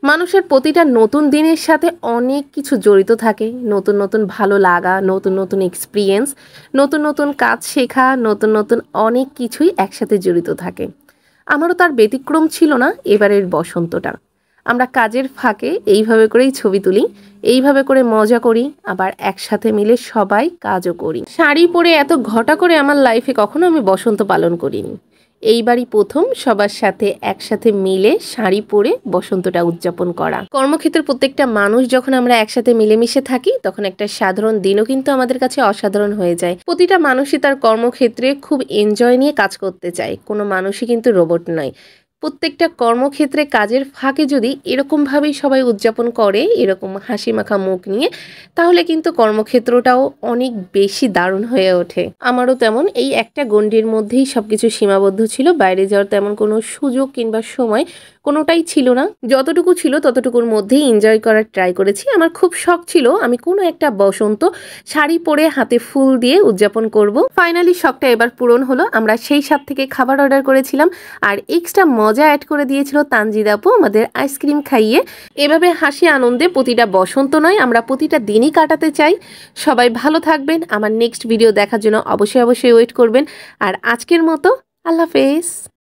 মানুষের প্রতিটা নতুন দিনের সাথে অনেক কিছু জড়িত থাকে। নতুন নতুন ভালো লাগা, নতুন নতুন এক্সপিরিয়েন্স, নতুন নতুন কাজ শেখা, নতুন নতুন অনেক কিছুই একসাথে জড়িত থাকে। আমারও তার ব্যতিক্রম ছিল না এবারের বসন্তটা। আমরা কাজের ফাঁকে এইভাবে করেই ছবি তুলি, এইভাবে করে মজা করি, আবার একসাথে মিলে সবাই কাজও করি। শাড়ি পরে এত ঘটা করে আমার লাইফে কখনো আমি বসন্ত পালন করিনি। এইবারই প্রথম সবার সাথে একসাথে মিলে শাড়ি পরে বসন্তটা উদযাপন করা। কর্মক্ষেত্রের প্রত্যেকটা মানুষ যখন আমরা একসাথে মিলেমিশে থাকি, তখন একটা সাধারণ দিনও কিন্তু আমাদের কাছে অসাধারণ হয়ে যায়। প্রতিটা মানুষই তার কর্মক্ষেত্রে খুব এনজয় নিয়ে কাজ করতে চায়। কোনো মানুষই কিন্তু রোবট নয়। প্রত্যেকটা কর্মক্ষেত্রে কাজের ফাঁকে যদি এরকমভাবেই সবাই উদযাপন করে, এরকম হাসি মাখা মুখ নিয়ে, তাহলে কিন্তু কর্মক্ষেত্রটাও অনেক বেশি দারুণ হয়ে ওঠে। আমারও তেমন এই একটা গণ্ডির মধ্যেই সবকিছু সীমাবদ্ধ ছিল। বাইরে যাওয়ার তেমন কোনো সুযোগ কিংবা সময় কোনোটাই ছিল না। যতটুকু ছিল ততটুকুর মধ্যেই এনজয় করার ট্রাই করেছি। আমার খুব শখ ছিল আমি কোনো একটা বসন্ত শাড়ি পরে হাতে ফুল দিয়ে উদযাপন করব। ফাইনালি শখটা এবার পূরণ হলো। আমরা সেই স্বাদ থেকে খাবার অর্ডার করেছিলাম, আর এক্সট্রা মজা অ্যাড করে দিয়েছিল তানজিদ আপু আমাদের আইসক্রিম খাইয়ে। এভাবে হাসি আনন্দে প্রতিটা বসন্ত নয়, আমরা প্রতিটা দিনই কাটাতে চাই। সবাই ভালো থাকবেন। আমার নেক্সট ভিডিও দেখার জন্য অবশ্যই ওয়েট করবেন। আর আজকের মতো আল্লাহ হাফেজ।